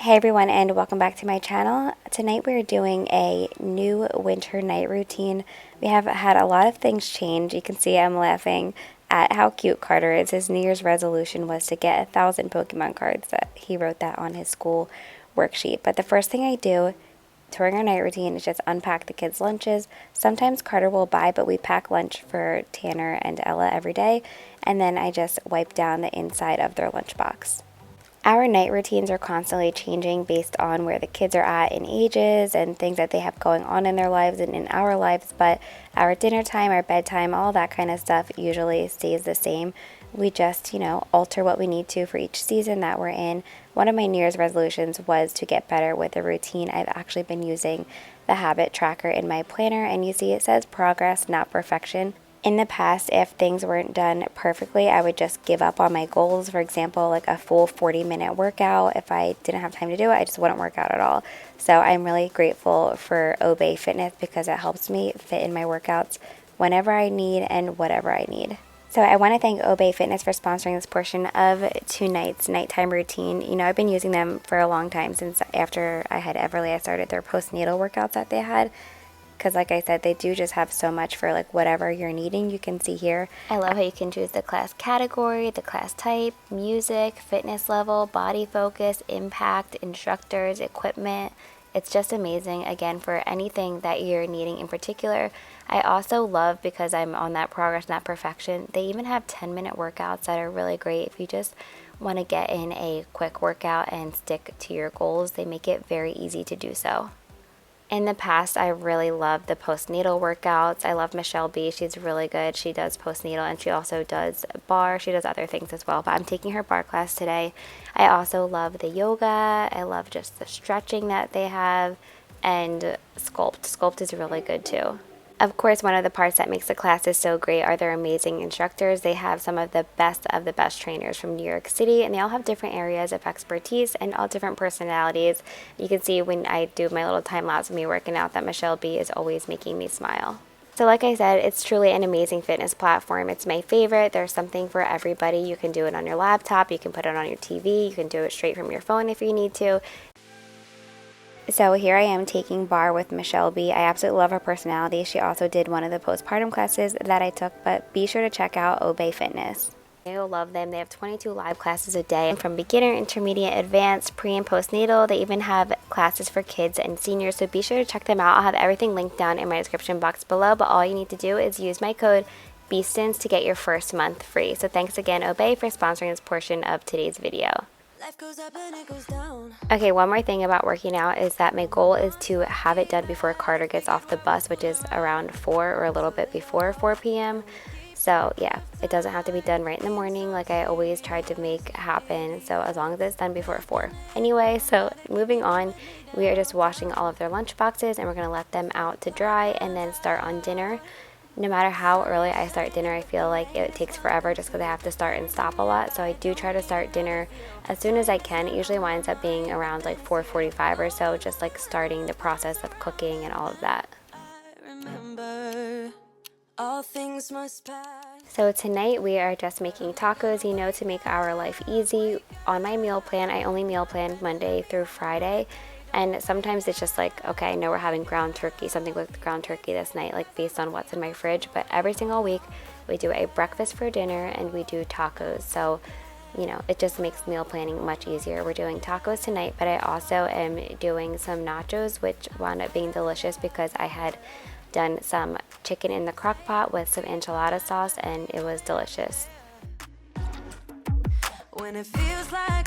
Hey everyone, and welcome back to my channel. Tonight we're doing a new winter night routine. We have had a lot of things change. You can see I'm laughing at how cute Carter is. His New Year's resolution was to get 1,000 Pokemon cards. He wrote that on his school worksheet. But the first thing I do during our night routine is just unpack the kids' lunches. Sometimes Carter will buy, but we pack lunch for Tanner and Ella every day, and then I just wipe down the inside of their lunchbox. Our night routines are constantly changing based on where the kids are at in ages and things that they have going on in their lives and in our lives, but our dinner time, our bedtime, all that kind of stuff usually stays the same. We just, alter what we need to for each season that we're in. One of my New Year's resolutions was to get better with the routine. I've actually been using the habit tracker in my planner, and you see it says progress, not perfection. In the past, if things weren't done perfectly, I would just give up on my goals. For example, like a full 40-minute workout. If I didn't have time to do it, I just wouldn't work out at all. So I'm really grateful for Obey Fitness because it helps me fit in my workouts whenever I need and whatever I need. So I want to thank Obey Fitness for sponsoring this portion of tonight's nighttime routine. I've been using them for a long time, since after I had Everly, I started their postnatal workouts that they had. Because like I said, they do just have so much for like whatever you're needing. You can see here. I love how you can choose the class category, the class type, music, fitness level, body focus, impact, instructors, equipment. It's just amazing, again, for anything that you're needing in particular. I also love, because I'm on that progress, not perfection, they even have 10-minute workouts that are really great. If you just want to get in a quick workout and stick to your goals, they make it very easy to do so. In the past, I really loved the postnatal workouts. I love Michelle B. She's really good. She does postnatal, and she also does bar. She does other things as well, but I'm taking her bar class today. I also love the yoga. I love just the stretching that they have, and Sculpt. Sculpt is really good too. Of course, one of the parts that makes the classes so great are their amazing instructors. They have some of the best trainers from New York City, and they all have different areas of expertise and all different personalities. You can see when I do my little time lapse of me working out that Michelle B is always making me smile. So like I said, it's truly an amazing fitness platform. It's my favorite. There's something for everybody. You can do it on your laptop. You can put it on your TV. You can do it straight from your phone if you need to. So here I am taking bar with Michelle B. I absolutely love her personality. She also did one of the postpartum classes that I took, but be sure to check out Obey Fitness. You'll love them. They have 22 live classes a day, from beginner, intermediate, advanced, pre and postnatal. They even have classes for kids and seniors, so be sure to check them out. I'll have everything linked down in my description box below, but all you need to do is use my code Beastons to get your first month free. So thanks again, Obey, for sponsoring this portion of today's video. Okay, one more thing about working out is that my goal is to have it done before Carter gets off the bus, which is around 4 or a little bit before 4 p.m. So yeah, it doesn't have to be done right in the morning like I always tried to make happen. So as long as it's done before 4. Anyway, so moving on, we are just washing all of their lunch boxes, and we're going to let them out to dry and then start on dinner. No matter how early I start dinner, I feel like it takes forever just because I have to start and stop a lot. So I do try to start dinner as soon as I can. It usually winds up being around like 4:45 or so, just like starting the process of cooking and all of that. So tonight we are just making tacos, to make our life easy. On my meal plan, I only meal plan Monday through Friday. And sometimes it's just like, okay, I know we're having ground turkey, something with ground turkey this night, like based on what's in my fridge. But every single week, we do a breakfast for dinner and we do tacos. So, it just makes meal planning much easier. We're doing tacos tonight, but I also am doing some nachos, which wound up being delicious because I had done some chicken in the crock pot with some enchilada sauce, and it was delicious. When it feels like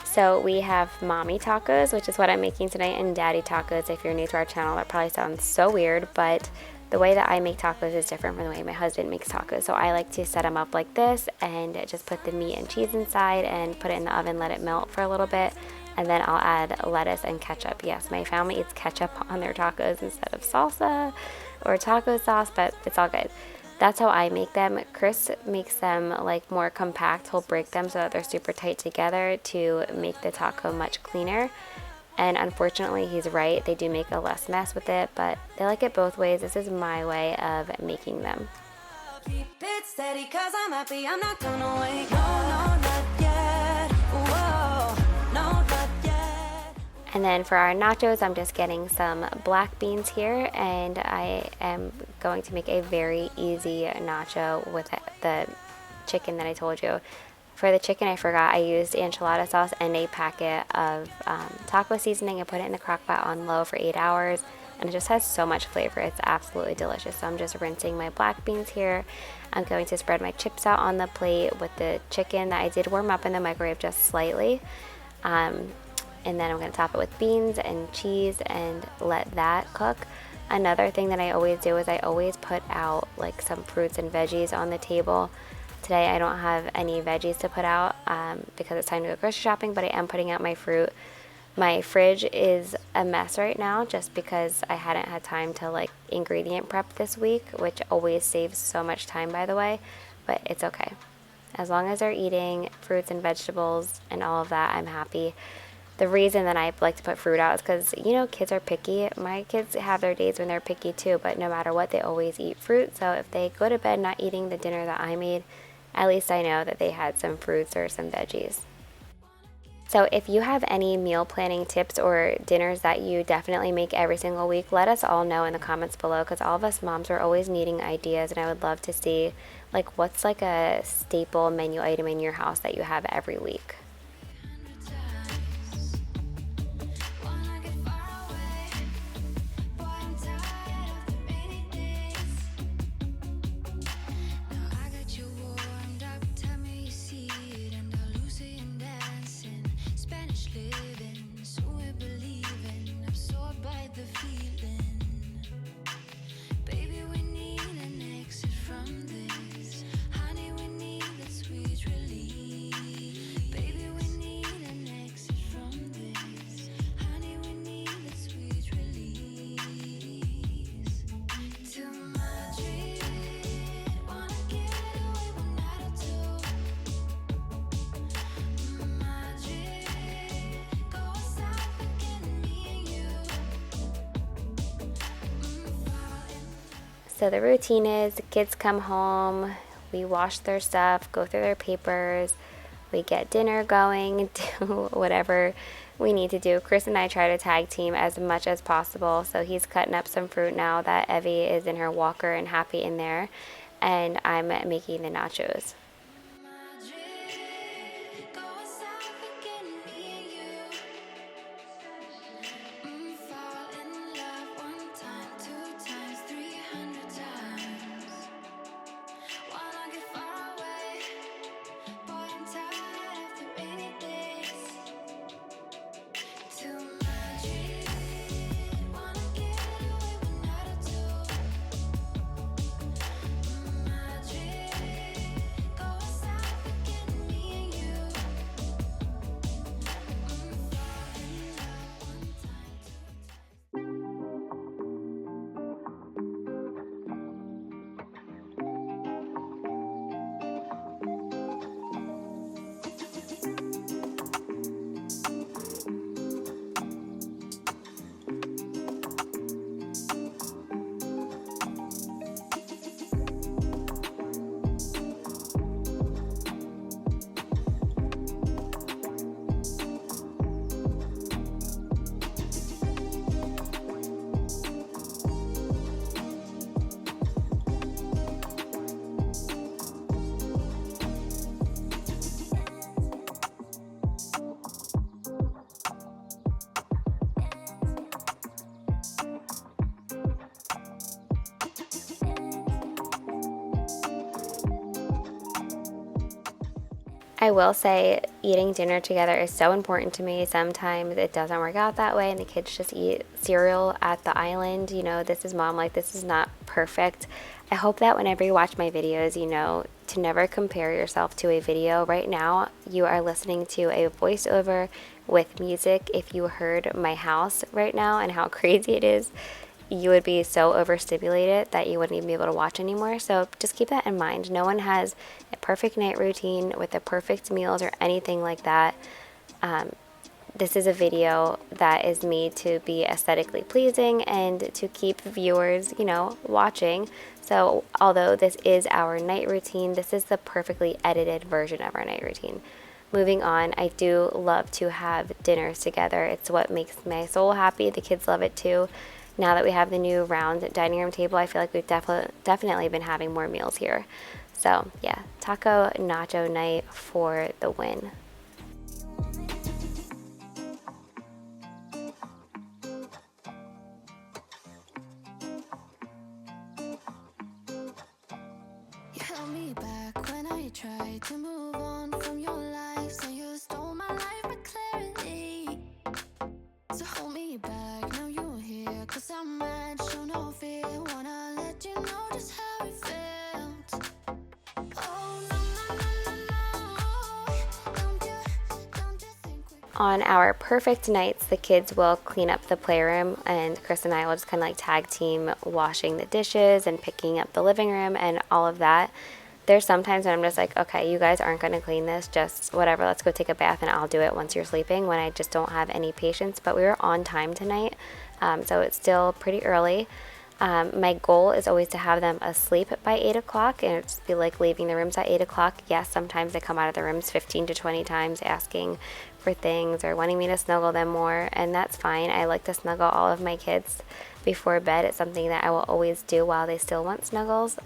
So we have mommy tacos, which is what I'm making tonight, and daddy tacos. If you're new to our channel, that probably sounds so weird, but the way that I make tacos is different from the way my husband makes tacos. So I like to set them up like this and just put the meat and cheese inside and put it in the oven, let it melt for a little bit, and then I'll add lettuce and ketchup. Yes, my family eats ketchup on their tacos instead of salsa or taco sauce, but it's all good. That's how I make them. Chris makes them like more compact. He'll break them so that they're super tight together to make the taco much cleaner. And unfortunately, he's right. They do make a less mess with it, but they like it both ways. This is my way of making them. Keep it steady, 'cause I'm happy. I'm not gonna wait. No, not yet. Whoa, no, not And then for our nachos, I'm just getting some black beans here, and I am going to make a very easy nacho with the chicken that I told you. For the chicken, I forgot I used enchilada sauce and a packet of taco seasoning. I put it in the crock pot on low for 8 hours, and it just has so much flavor. It's absolutely delicious. So I'm just rinsing my black beans here. I'm going to spread my chips out on the plate with the chicken that I did warm up in the microwave just slightly. And then I'm going to top it with beans and cheese and let that cook. Another thing that I always do is I always put out like some fruits and veggies on the table. Today I don't have any veggies to put out because it's time to go grocery shopping, but I am putting out my fruit. My fridge is a mess right now just because I hadn't had time to like ingredient prep this week, which always saves so much time, by the way, but it's okay. As long as they're eating fruits and vegetables and all of that, I'm happy. The reason that I like to put fruit out is because, you know, kids are picky. My kids have their days when they're picky too, but no matter what, they always eat fruit. So if they go to bed not eating the dinner that I made, at least I know that they had some fruits or some veggies. So if you have any meal planning tips or dinners that you definitely make every single week, let us all know in the comments below, because all of us moms are always needing ideas, and I would love to see like what's like a staple menu item in your house that you have every week. So the routine is the kids come home, we wash their stuff, go through their papers, we get dinner going, do whatever we need to do. Chris and I try to tag team as much as possible. So he's cutting up some fruit now that Evie is in her walker and happy in there, and I'm making the nachos. I will say eating dinner together is so important to me. Sometimes it doesn't work out that way and the kids just eat cereal at the island. You know, this is mom, like this is not perfect. I hope that whenever you watch my videos, you know to never compare yourself to a video. Right now, you are listening to a voiceover with music. If you heard my house right now and how crazy it is, you would be so overstimulated that you wouldn't even be able to watch anymore. So just keep that in mind. No one has a perfect night routine with the perfect meals or anything like that. This is a video that is made to be aesthetically pleasing and to keep viewers, you know, watching. So although this is our night routine, this is the perfectly edited version of our night routine. Moving on, I do love to have dinners together. It's what makes my soul happy. The kids love it too. Now that we have the new round dining room table, I feel like we've definitely been having more meals here. So yeah, taco nacho night for the win. You held me back when I tried to move on from your life, so you stole my life with clarity. So hold me back, now you're here, 'cause I'm mad, show no fear. Wanna let you know just how it felt. Oh no, no, no, no, no. Don't you think we On our perfect nights, the kids will clean up the playroom, and Chris and I will just kind of like tag team washing the dishes and picking up the living room and all of that. There's sometimes when I'm just like, okay, you guys aren't going to clean this, just whatever, let's go take a bath and I'll do it once you're sleeping, when I just don't have any patience. But we were on time tonight, so it's still pretty early. My goal is always to have them asleep by 8 o'clock, and it's be like leaving the rooms at 8 o'clock. Yes, sometimes they come out of the rooms 15 to 20 times asking for things or wanting me to snuggle them more, and that's fine. I like to snuggle all of my kids before bed. It's something that I will always do while they still want snuggles.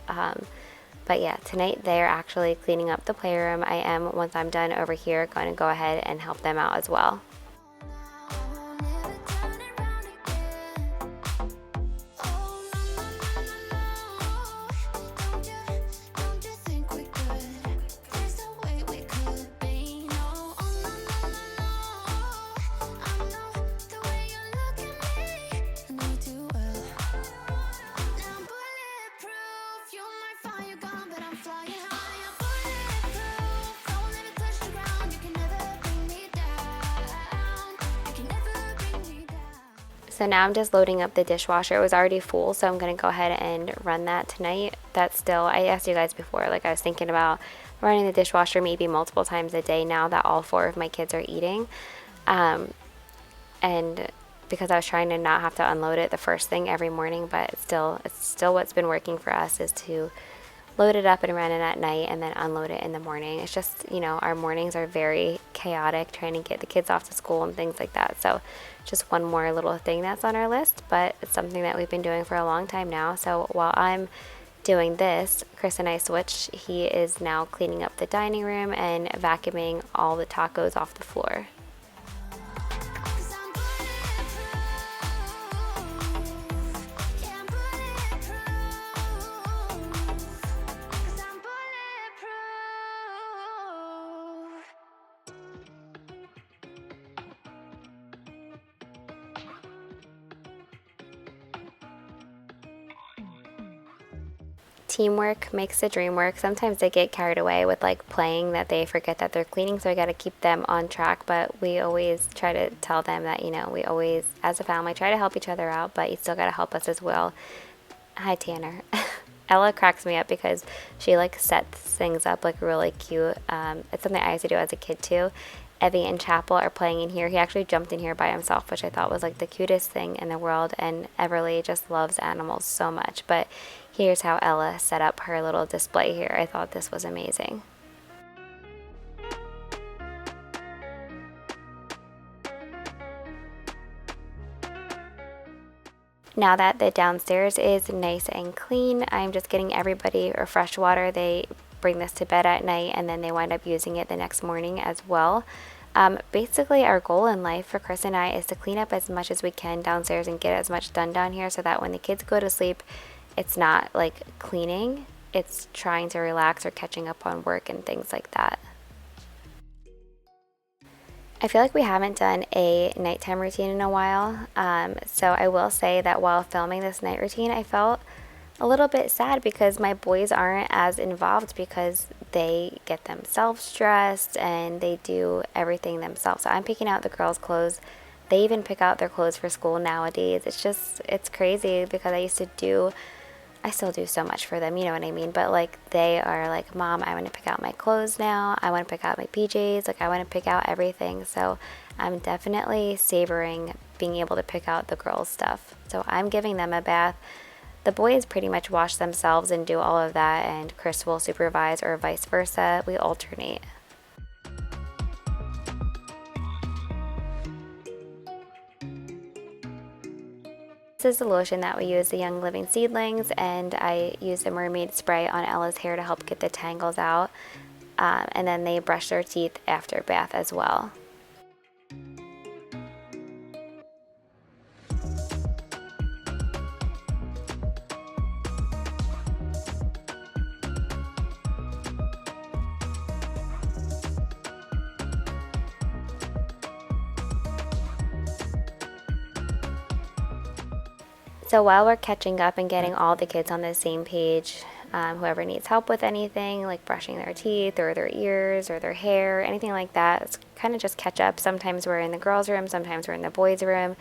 But yeah, tonight they're actually cleaning up the playroom. I am, once I'm done over here, going to go ahead and help them out as well. won't ever turn it round again. Oh no, no, no, no, no. Don't you think we could? There's no way we could be. No, oh no, no, no, no. I know the way you look at me. I know you too well. Now I'm bulletproof. You might find you're gone, but I'm flying high. I'm bulletproof. I will never touch the ground. You can never bring me down. You can never bring me down. So now I'm just loading up the dishwasher. It was already full, so I'm going to go ahead and run that tonight. That's still, I asked you guys before, like I was thinking about running the dishwasher maybe multiple times a day now that all 4 of my kids are eating. And because I was trying to not have to unload it the first thing every morning, but it's still what's been working for us is to load it up and run it at night and then unload it in the morning. It's just, our mornings are very chaotic trying to get the kids off to school and things like that. So just one more little thing that's on our list, but it's something that we've been doing for a long time now. So while I'm doing this, Chris and I switched. He is now cleaning up the dining room and vacuuming all the tacos off the floor. 'Cause I'm bulletproof. Yeah, I'm bulletproof. 'Cause I'm bulletproof. Teamwork makes the dream work. Sometimes they get carried away with like playing that they forget that they're cleaning, so I got to keep them on track. But we always try to tell them that, we always, as a family, try to help each other out, but you still got to help us as well. Hi, Tanner. Ella cracks me up because she like sets things up like really cute. It's something I used to do as a kid too. Evie and Chapel are playing in here. He actually jumped in here by himself, which I thought was like the cutest thing in the world, and Everly just loves animals so much. But here's how Ella set up her little display here. I thought this was amazing. Now that the downstairs is nice and clean, I'm just getting everybody a fresh water. They bring this to bed at night and then they wind up using it the next morning as well. Basically, our goal in life for Chris and I is to clean up as much as we can downstairs and get as much done down here so that when the kids go to sleep, it's not like cleaning, it's trying to relax or catching up on work and things like that. I feel like we haven't done a nighttime routine in a while, so I will say that while filming this night routine, I felt a little bit sad because my boys aren't as involved because they get themselves dressed and they do everything themselves. So I'm picking out the girls' clothes. They even pick out their clothes for school nowadays. It's crazy because I still do so much for them, you know what I mean? But like they are like, Mom, I want to pick out my clothes now. I want to pick out my PJs. Like I want to pick out everything. So I'm definitely savoring being able to pick out the girls' stuff. So I'm giving them a bath. The boys pretty much wash themselves and do all of that, and Chris will supervise or vice versa. We alternate. this is the lotion that we use, the Young Living Seedlings, and I use the mermaid spray on Ella's hair to help get the tangles out. And then they brush their teeth after bath as well. So while we're catching up and getting all the kids on the same page, whoever needs help with anything like brushing their teeth or their ears or their hair, anything like that, it's kind of just catch up. Sometimes we're in the girls' room, sometimes we're in the boys' room.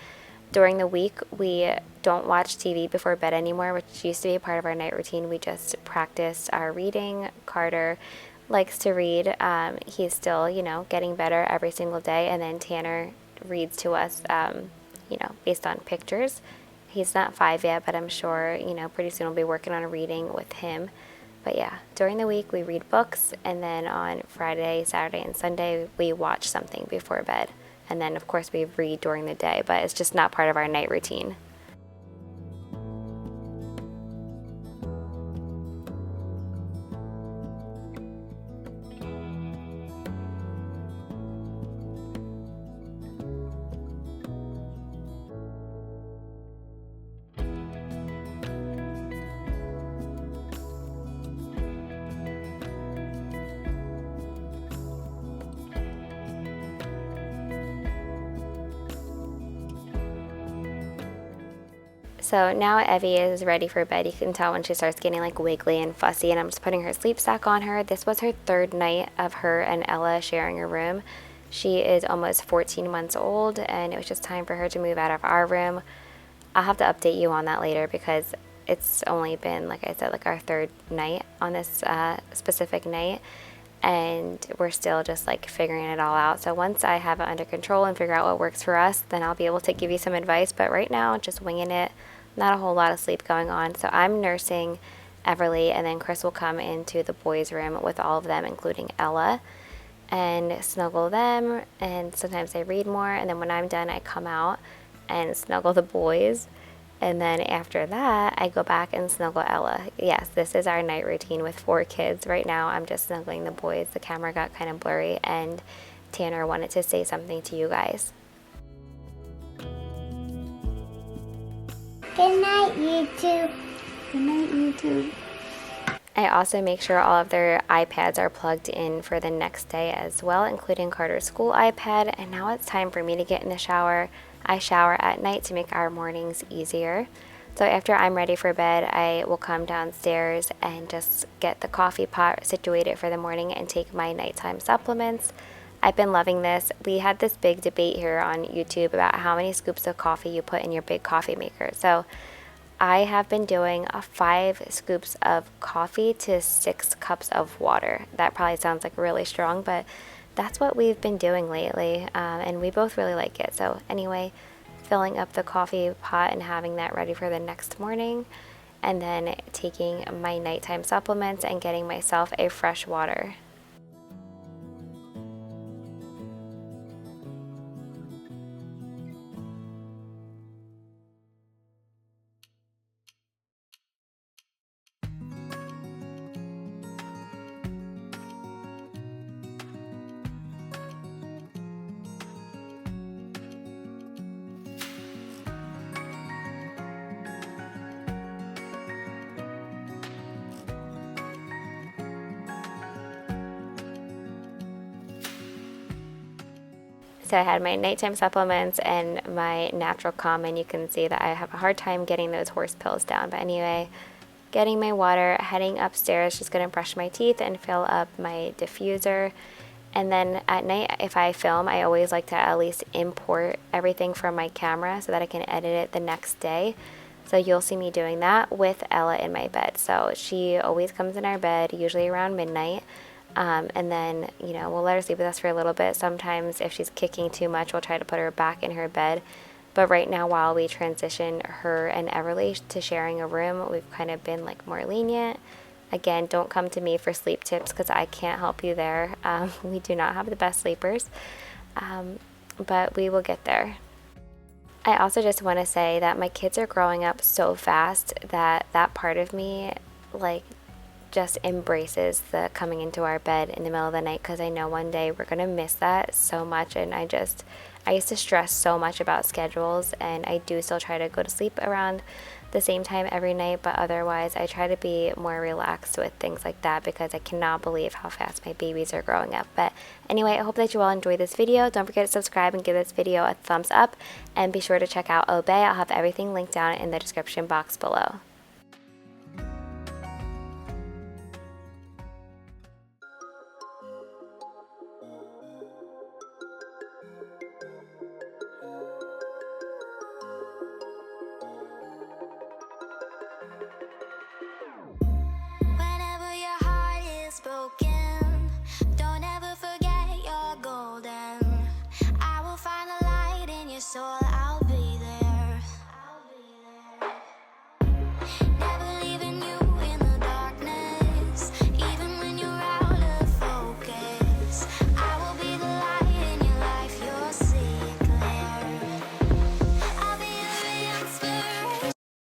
During the week, we don't watch TV before bed anymore, which used to be a part of our night routine. We just practiced our reading. Carter likes to read. He's still, getting better every single day. And then Tanner reads to us, based on pictures. He's not 5 yet, but I'm sure, pretty soon we'll be working on reading with him. But yeah, during the week we read books, and then on Friday, Saturday, and Sunday we watch something before bed. And then of course we read during the day, but it's just not part of our night routine. So now Evie is ready for bed. You can tell when she starts getting like wiggly and fussy, and I'm just putting her sleep sack on her. This was her third night of her and Ella sharing a room. She is almost 14 months old, and it was just time for her to move out of our room. I'll have to update you on that later because it's only been, like I said, like our third night on this specific night, and we're still just like figuring it all out. So once I have it under control and figure out what works for us, then I'll be able to give you some advice. But right now, just winging it. Not a whole lot of sleep going on. So I'm nursing Everly, and then Chris will come into the boys' room with all of them, including Ella, and snuggle them. And sometimes they read more. And then when I'm done, I come out and snuggle the boys. And then after that, I go back and snuggle Ella. Yes, this is our night routine with 4 kids. Right now, I'm just snuggling the boys. The camera got kind of blurry, and Tanner wanted to say something to you guys. Good night, YouTube. Good night, YouTube. I also make sure all of their iPads are plugged in for the next day as well, including Carter's school iPad. And now it's time for me to get in the shower. I shower at night to make our mornings easier. So after I'm ready for bed, I will come downstairs and just get the coffee pot situated for the morning and take my nighttime supplements. I've been loving this. We had this big debate here on YouTube about how many scoops of coffee you put in your big coffee maker. So I have been doing 5 scoops of coffee to 6 cups of water. That probably sounds like really strong, but that's what we've been doing lately, and we both really like it. So anyway, filling up the coffee pot and having that ready for the next morning, and then taking my nighttime supplements and getting myself a fresh water. So I had my nighttime supplements and my natural calm, and you can see that I have a hard time getting those horse pills down. But anyway, getting my water, heading upstairs, just going to brush my teeth and fill up my diffuser. And then at night, if I film, I always like to at least import everything from my camera so that I can edit it the next day. So you'll see me doing that with Ella in my bed. So she always comes in our bed, usually around midnight. And then, we'll let her sleep with us for a little bit. Sometimes if she's kicking too much, we'll try to put her back in her bed. But right now, while we transition her and Everly to sharing a room, we've kind of been like more lenient. Again, don't come to me for sleep tips because I can't help you there. We do not have the best sleepers, but we will get there. I also just want to say that my kids are growing up so fast that that part of me, like, just embraces the coming into our bed in the middle of the night, because I know one day we're going to miss that so much. And I used to stress so much about schedules, and I do still try to go to sleep around the same time every night, but otherwise I try to be more relaxed with things like that because I cannot believe how fast my babies are growing up. But anyway, I hope that you all enjoyed this video. Don't forget to subscribe and give this video a thumbs up, and be sure to check out Obey. I'll have everything linked down in the description box below.